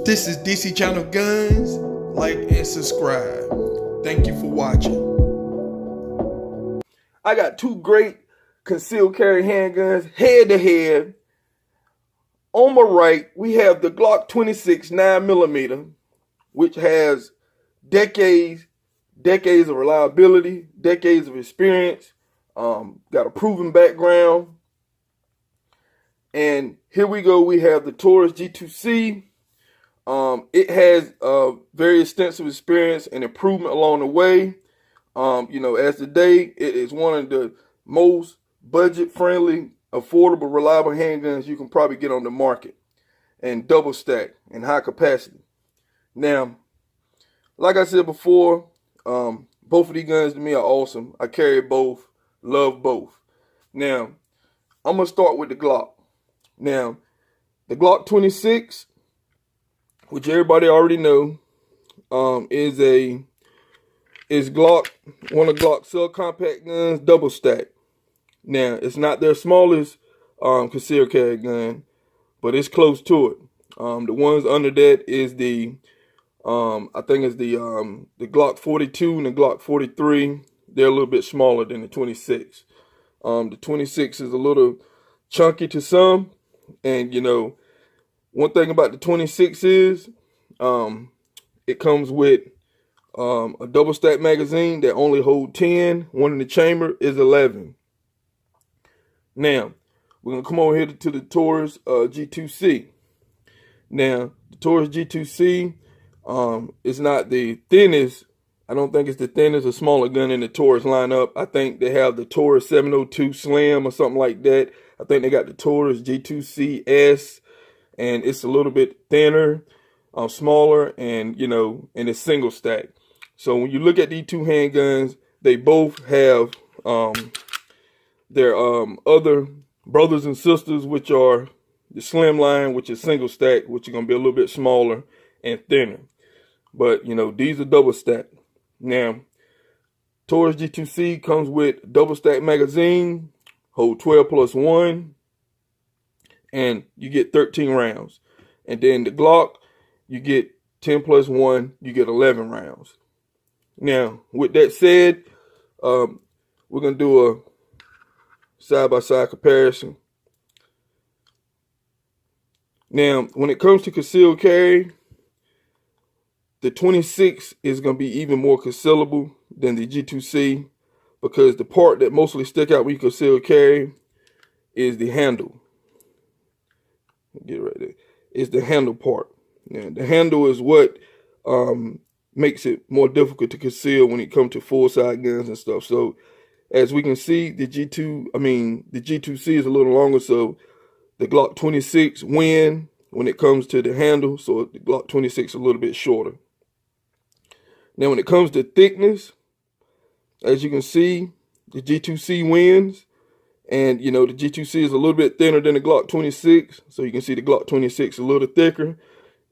This is DC Channel Guns. Like and subscribe. Thank you for watching. I got two great concealed carry handguns head to head. On my right, we have the Glock 26 9mm, which has decades of reliability, decades of experience, got a proven background. And here we go, we have the Taurus G2C. It has very extensive experience and improvement along the way. As today, it is one of the most budget-friendly, affordable, reliable handguns you can probably get on the market, and double stack and high capacity. Now, like I said before, both of these guns to me are awesome. I carry both, love both. Now, I'm gonna start with the Glock. Now, the Glock 26, which everybody already know, is Glock, one of Glock's subcompact guns, double stack. Now, it's not their smallest concealed carry gun, but it's close to it. The ones under that is the I think it's the Glock 42 and the Glock 43. They're a little bit smaller than the 26. The 26 is a little chunky to some, and one thing about the 26 is it comes with a double stack magazine that only holds 10. One in the chamber is 11. Now, we're going to come over here to the Taurus G2C. Now, the Taurus G2C is not the thinnest. I don't think it's the thinnest or smaller gun in the Taurus lineup. I think they have the Taurus 702 Slim or something like that. I think they got the Taurus G2C S, and it's a little bit thinner, smaller, and and it's single stack. So when you look at these two handguns, they both have their other brothers and sisters, which are the Slim line, which is single stack, which is gonna be a little bit smaller and thinner. But these are double stack. Now, Taurus G2C comes with double stack magazine, hold 12 plus 1, and you get 13 rounds. And then the Glock, you get 10 plus 1, you get 11 rounds. Now, with that said, we're going to do a side-by-side comparison. Now, when it comes to concealed carry, the 26 is going to be even more concealable than the G2C, because the part that mostly stick out when you conceal carry is the handle. Get it right there. It's the handle part. Now, the handle is what makes it more difficult to conceal when it comes to full-side guns and stuff. So, as we can see, the G2C is a little longer, so the Glock 26 win when it comes to the handle, so the Glock 26 is a little bit shorter. Now, when it comes to thickness, as you can see, the G2C wins, and the G2C is a little bit thinner than the Glock 26, so you can see the Glock 26 a little thicker.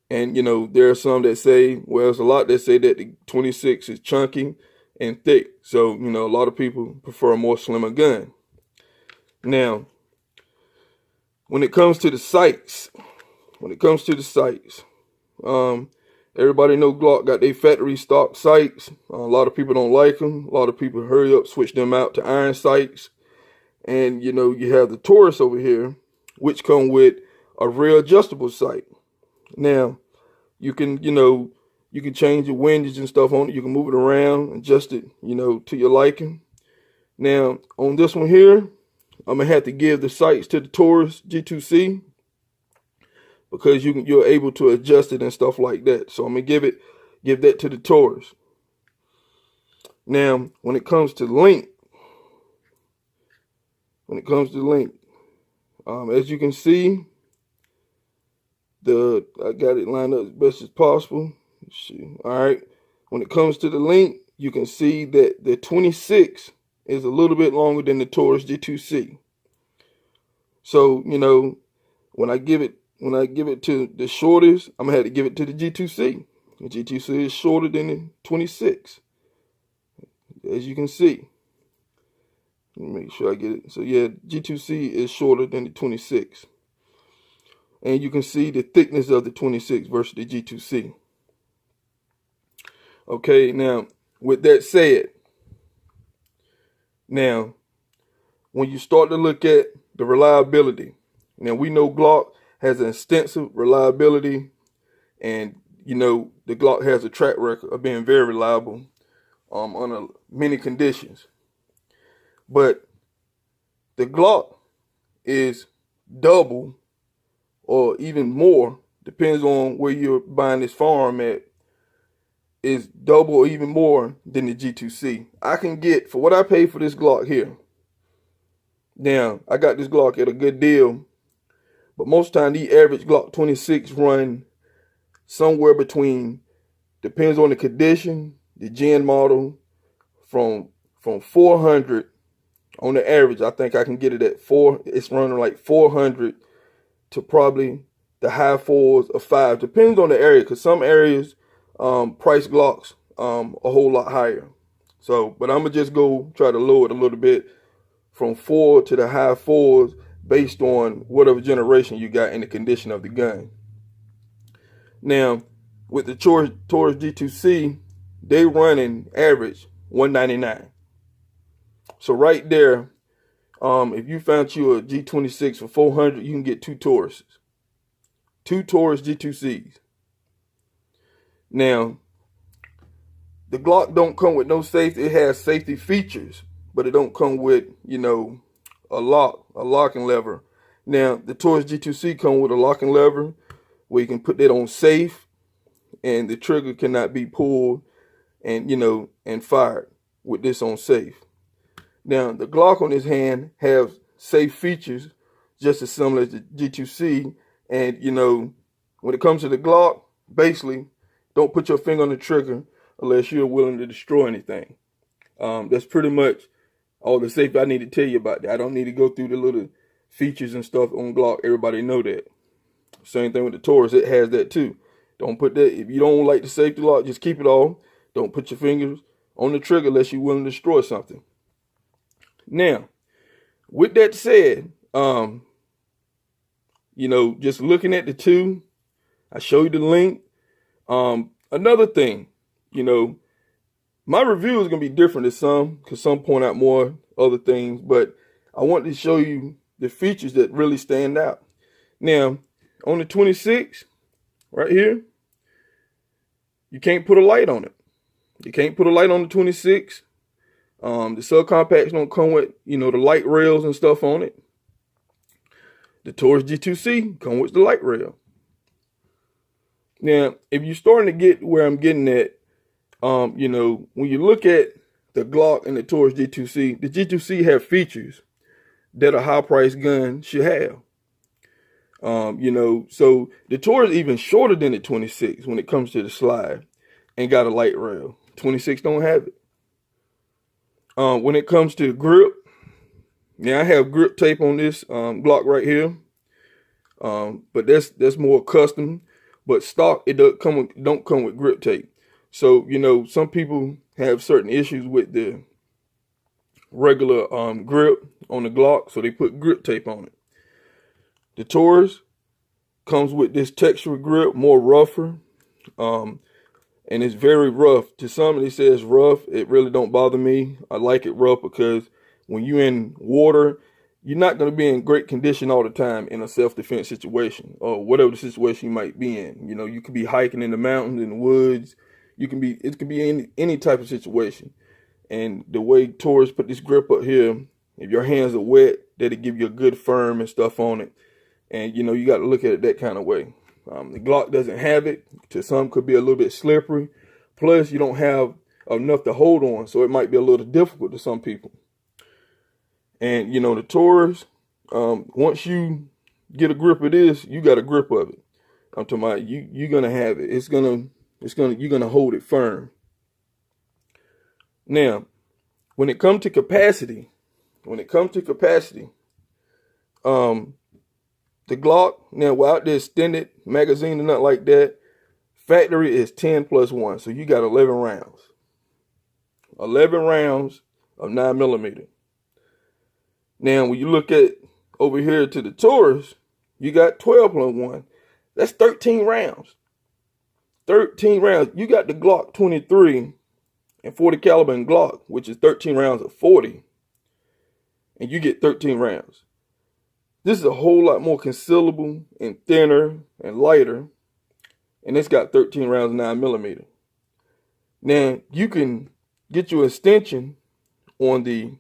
And there are some that say, well, there's a lot that say that the 26 is chunky and thick. So a lot of people prefer a more slimmer gun. Now, when it comes to the sights, everybody know Glock got their factory stock sights. A lot of people don't like them. A lot of people hurry up, switch them out to iron sights. And you have the Taurus over here, which come with a rear adjustable sight. Now, you can change your windage and stuff on it. You can move it around, adjust it, to your liking. Now, on this one here, I'm gonna have to give the sights to the Taurus G2C, because you're able to adjust it and stuff like that. So I'm gonna give that to the Taurus. Now, when it comes to length, as you can see, I got it lined up as best as possible. Let's see. All right. When it comes to the length, you can see that the 26 is a little bit longer than the Taurus G2C. So, when I give it to the shortest, I'm gonna have to give it to the G2C. The G2C is shorter than the 26, as you can see. Let me make sure I get it. So yeah, G2C is shorter than the 26. and you can see the thickness of the 26 versus the G2C. Okay, now with that said, now when you start to look at the reliability, now we know Glock has an extensive reliability, and you know the Glock has a track record of being very reliable under many conditions. But the Glock is double or even more, depends on where you're buying this firearm at, is double or even more than the G2C. I can get, for what I paid for this Glock here, now I got this Glock at a good deal, but most time the average Glock 26 run somewhere between, depends on the condition, the gen model, from 400 on the average. I think I can get it at it's running like 400 to probably the high fours or five, depends on the area, because some areas price Glocks a whole lot higher. So, but I'm gonna just go try to lower it a little bit from 4 to the high fours based on whatever generation you got and the condition of the gun. Now, with the Taurus G2C, they run in average 199. So right there, if you found you a G26 for 400, you can get two Tauruses. Two Taurus G2Cs. Now, the Glock don't come with no safety. It has safety features, but it don't come with, you know, a locking lever. Now, the Taurus G2C come with a locking lever where you can put that on safe, and the trigger cannot be pulled and, you know, and fired with this on safe. Now, the Glock on his hand have safe features just as similar as the G2C. And, you know, when it comes to the Glock, basically, don't put your finger on the trigger unless you're willing to destroy anything. That's pretty much all the safety I need to tell you about that. I don't need to go through the little features and stuff on Glock. Everybody know that. Same thing with the Taurus. It has that too. Don't put that, if you don't like the safety lock, just keep it off. Don't put your fingers on the trigger unless you're willing to destroy something. Now, with that said, you know, just looking at the two, I show you the link. Another thing, you know, my review is going to be different than some, because some point out more other things, but I want to show you the features that really stand out. Now, on the 26, right here, you can't put a light on it. You can't put a light on the 26. The subcompacts don't come with, you know, the light rails and stuff on it. The Taurus G2C come with the light rail. Now, if you're starting to get where I'm getting at, you know, when you look at the Glock and the Taurus G2C, the G2C have features that a high-priced gun should have. You know, so the Taurus is even shorter than the 26 when it comes to the slide and got a light rail. 26 don't have it. When it comes to grip, now I have grip tape on this Glock right here, but that's more custom. But stock, it don't come with grip tape. So, you know, some people have certain issues with the regular grip on the Glock, so they put grip tape on it. The Taurus comes with this textured grip, more rougher, and it's very rough. To some, they say it's rough. It really don't bother me. I like it rough because when you're in water, you're not going to be in great condition all the time in a self-defense situation or whatever the situation you might be in. You know, you could be hiking in the mountains, in the woods. It could be any type of situation. And the way Taurus put this grip up here, if your hands are wet, that'll give you a good firm and stuff on it. And, you know, you got to look at it that kind of way. The Glock doesn't have it. To some, could be a little bit slippery. Plus, you don't have enough to hold on, so it might be a little difficult to some people. And, you know, the Taurus, once you get a grip of this, you got a grip of it. I'm talking about you're going to have it. You're going to hold it firm. Now, when it comes to capacity, the Glock, now without the extended magazine and nothing like that, factory is 10 plus 1. So you got 11 rounds. 11 rounds of 9mm. Now, when you look at over here to the Taurus, You got 12 plus 1. That's 13 rounds. 13 rounds. You got the Glock 23 and 40 caliber in Glock, which is 13 rounds of 40. And you get 13 rounds. This is a whole lot more concealable and thinner and lighter. And it's got 13 rounds of 9mm. Now, you can get your extension on the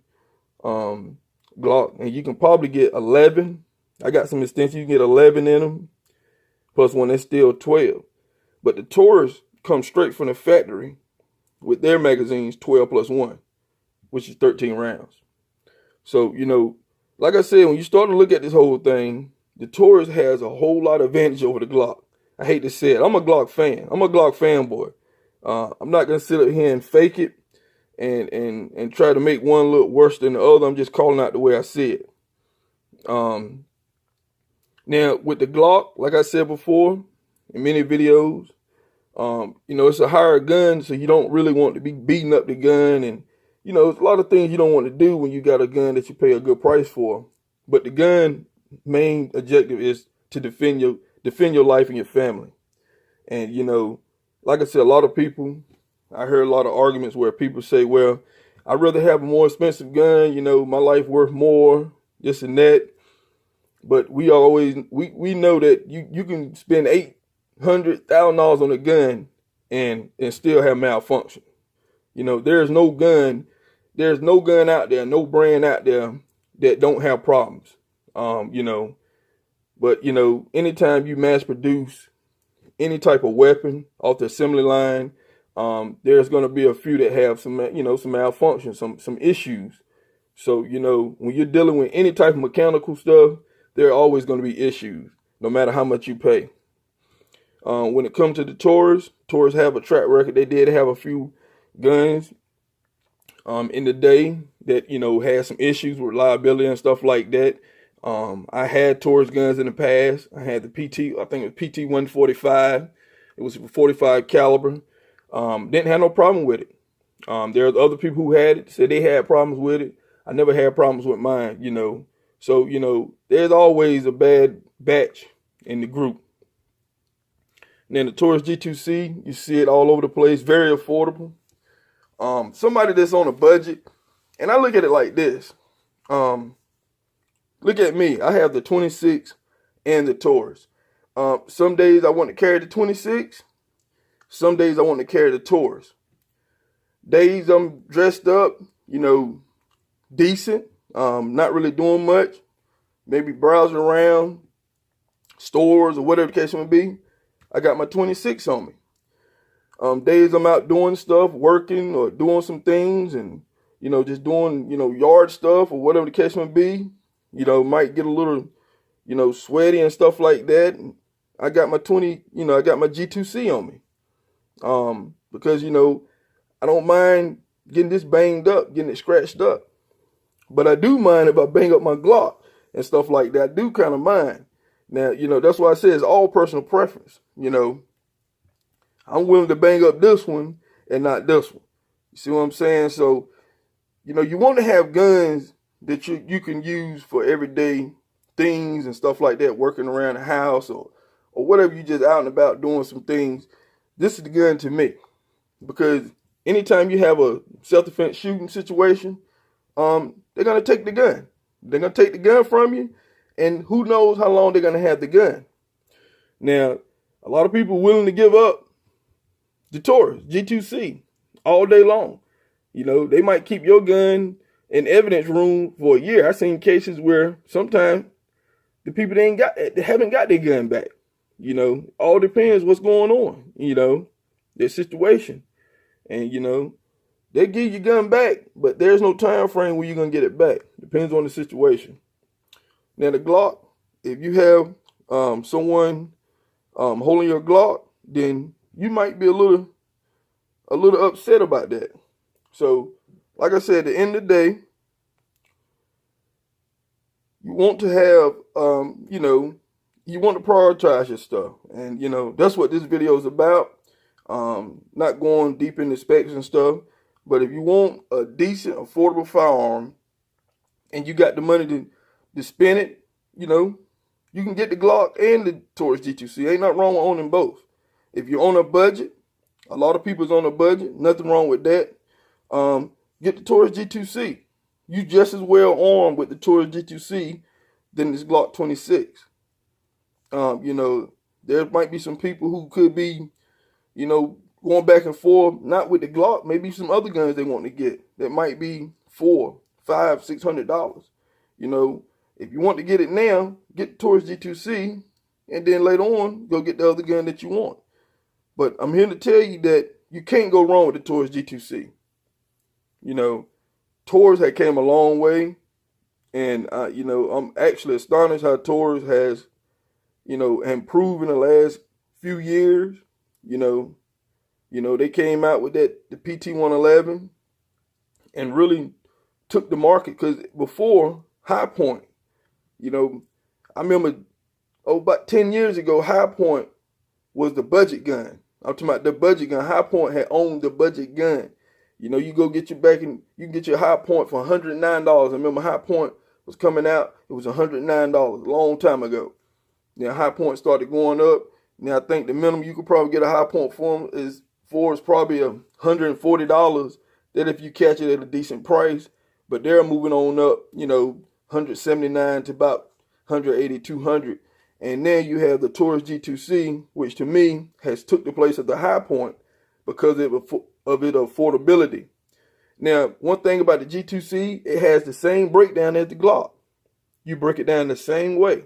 Glock, and you can probably get 11. I got some extensions. You can get 11 in them, plus one that's still 12. But the Taurus comes straight from the factory with their magazines 12 plus 1, which is 13 rounds. So, like I said, when you start to look at this whole thing, the Taurus has a whole lot of advantage over the Glock. I hate to say it. I'm a Glock fan. I'm a Glock fanboy. I'm not going to sit up here and fake it and try to make one look worse than the other. I'm just calling out the way I see it. Now, with the Glock, like I said before in many videos, it's a higher gun, so you don't really want to be beating up the gun. And, there's a lot of things you don't want to do when you got a gun that you pay a good price for. But the gun main objective is to defend your life and your family. And, like I said, a lot of people, I heard a lot of arguments where people say, well, I'd rather have a more expensive gun, my life worth more, this and that. But we know that you can spend $800,000 on a gun and still have malfunction. There's no gun out there, no brand out there that don't have problems. But anytime you mass produce any type of weapon off the assembly line, there's going to be a few that have some malfunction, some issues. So, when you're dealing with any type of mechanical stuff, there are always going to be issues, no matter how much you pay. When it comes to the Taurus have a track record. They did have a few guns in the day that, had some issues with reliability and stuff like that. I had Taurus guns in the past. I had the PT, I think it was PT 145. It was a 45 caliber. Didn't have no problem with it. There's other people who had it, said they had problems with it. I never had problems with mine, So, there's always a bad batch in the group. And then the Taurus G2C, you see it all over the place, very affordable. Somebody that's on a budget, and I look at it like this. Look at me. I have the 26 and the Taurus. Some days I want to carry the 26. Some days I want to carry the Taurus. Days I'm dressed up, decent, not really doing much, maybe browsing around stores or whatever the case may be, I got my 26 on me. Days I'm out doing stuff, working or doing some things and, just doing, yard stuff or whatever the case may be, might get a little, sweaty and stuff like that. I got my I got my G2C on me. Because, I don't mind getting this banged up, getting it scratched up. But I do mind if I bang up my Glock and stuff like that. I do kind of mind. Now, that's why I say it's all personal preference. I'm willing to bang up this one and not this one. You see what I'm saying? So, you want to have guns that you can use for everyday things and stuff like that, working around the house or whatever, you just out and about doing some things. This is the gun to me. Because anytime you have a self-defense shooting situation, they're going to take the gun. They're going to take the gun from you, and who knows how long they're going to have the gun. Now, a lot of people are willing to give up the Taurus, G2C, all day long. They might keep your gun in evidence room for a year. I've seen cases where sometimes the people they haven't got their gun back. All depends what's going on, their situation. And, they give your gun back, but there's no time frame where you're going to get it back. Depends on the situation. Now, the Glock, if you have someone holding your Glock, then you might be a little upset about that. So, like I said, at the end of the day, you want to have, you want to prioritize your stuff. And, that's what this video is about. Not going deep into specs and stuff. But if you want a decent, affordable firearm and you got the money to spend it, You can get the Glock and the Taurus G2C. Ain't nothing wrong with owning both. If you're on a budget, a lot of people's on a budget. Nothing wrong with that. Get the Taurus G2C. You just as well armed with the Taurus G2C than this Glock 26. You know, there might be some people who could be, you know, going back and forth, not with the Glock, maybe some other guns they want to get that might be $400, $500, $600. You know, if you want to get it now, get the Taurus G2C, and then later on, go get the other gun that you want. But I'm here to tell you that you can't go wrong with the Taurus G2C. You know, Taurus had came a long way, and you know, I'm actually astonished how Taurus has, you know, improved in the last few years. You know, they came out with the PT-111 and really took the market, because before High Point, you know, I remember about 10 years ago, High Point was the budget gun. I'm talking about the budget gun. High Point had owned the budget gun. You know, you go get your back and you can get your High Point for $109. I remember High Point was coming out. It was $109 a long time ago. Now High Point started going up. Now I think the minimum you could probably get a High Point for is probably $140. That if you catch it at a decent price. But they're moving on up, you know, $179 to about $180, $200. And then you have the Taurus G2C, which to me has took the place of the High Point because of its affordability. Now, one thing about the G2C, it has the same breakdown as the Glock. You break it down the same way.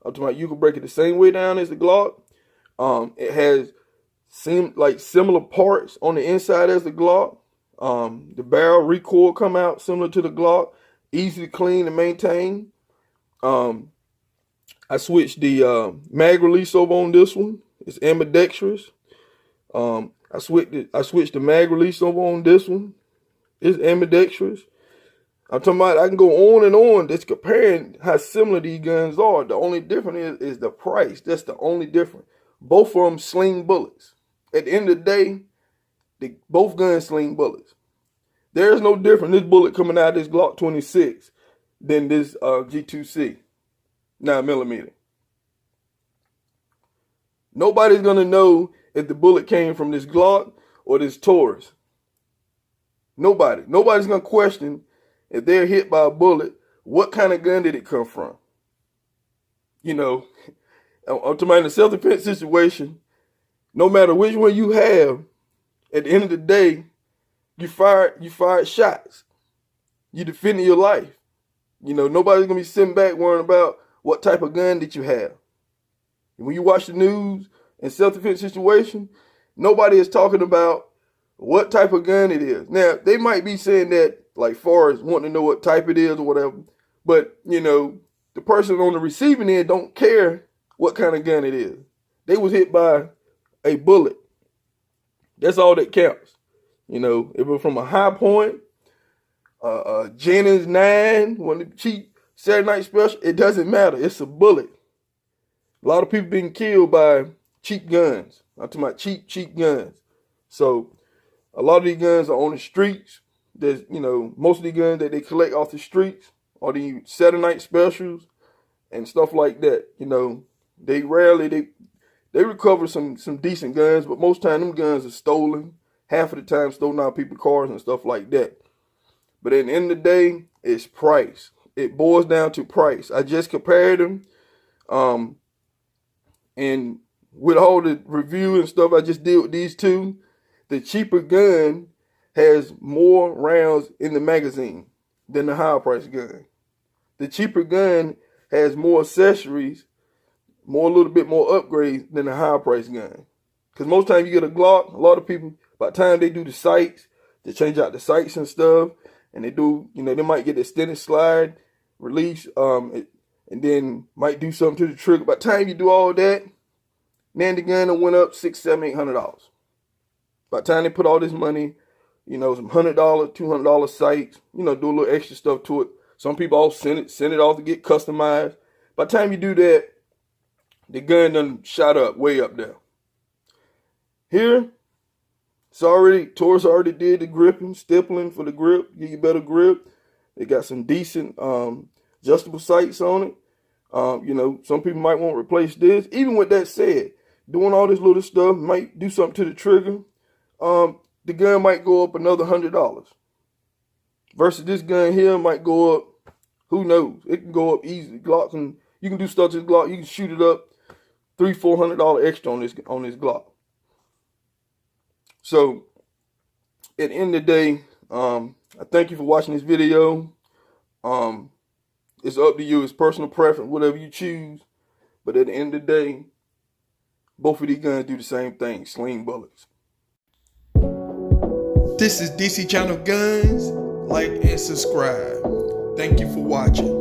I'm talking about you can break it the same way down as the Glock. It has similar parts on the inside as the Glock. The barrel recoil come out similar to the Glock. Easy to clean and maintain. I switched the mag release over on this one. It's ambidextrous. I switched the mag release over on this one. It's ambidextrous. I'm talking about I can go on and on just comparing how similar these guns are. The only difference is the price. That's the only difference. Both of them sling bullets. At the end of the day, both guns sling bullets. There's no difference this bullet coming out of this Glock 26 than this G2C 9mm. Nobody's going to know if the bullet came from this Glock or this Taurus. Nobody's going to question if they're hit by a bullet, what kind of gun did it come from? You know, I'm talking about in a self-defense situation, no matter which one you have, at the end of the day, you fired shots. You defended your life. You know, nobody's going to be sitting back worrying about what type of gun did you have. And when you watch the news in self-defense situation, nobody is talking about what type of gun it is. Now, they might be saying that like far as wanting to know what type it is or whatever. But, you know, the person on the receiving end don't care what kind of gun it is. They was hit by a bullet. That's all that counts. You know, if it was from a High Point, Jennings 9, one of the cheap Saturday Night Special, it doesn't matter. It's a bullet. A lot of people being killed by cheap guns. I'm talking about cheap guns. So a lot of these guns are on the streets. There's, you know, most of the guns that they collect off the streets are the Saturday Night Specials and stuff like that. You know, they rarely, they recover some decent guns, but most time them guns are stolen. Half of the time stolen out of people's cars and stuff like that. But at the end of the day, it's price. It boils down to price. I just compared them. And with all the review and stuff I just did with these two, the cheaper gun has more rounds in the magazine than the higher price gun. The cheaper gun has more accessories, a little bit more upgrades than the higher price gun. Because most time you get a Glock, a lot of people, by the time they do the sights, they change out the sights and stuff, and they do, you know, they might get the extended slide release, and then might do something to the trigger. By the time you do all that, then the gun went up $600, $700, $800. By the time they put all this money, you know, some $100, $200 sights, you know, do a little extra stuff to it. Some people all send it off to get customized. By the time you do that, the gun done shot up, way up there. Here, Taurus already did the gripping, stippling for the grip, give you better grip. They got some decent adjustable sights on it. You know, some people might want to replace this. Even with that said, doing all this little stuff might do something to the trigger. The gun might go up another $100. Versus this gun here might go up, who knows? It can go up easily. Glocks, and you can do stuff to this Glock. You can shoot it up $300-400 extra on this Glock. So at the end of the day, I thank you for watching this video. It's up to you. It's personal preference, whatever you choose. But at the end of the day, both of these guns do the same thing, sling bullets. This is DC Channel Guns. Like and subscribe. Thank you for watching.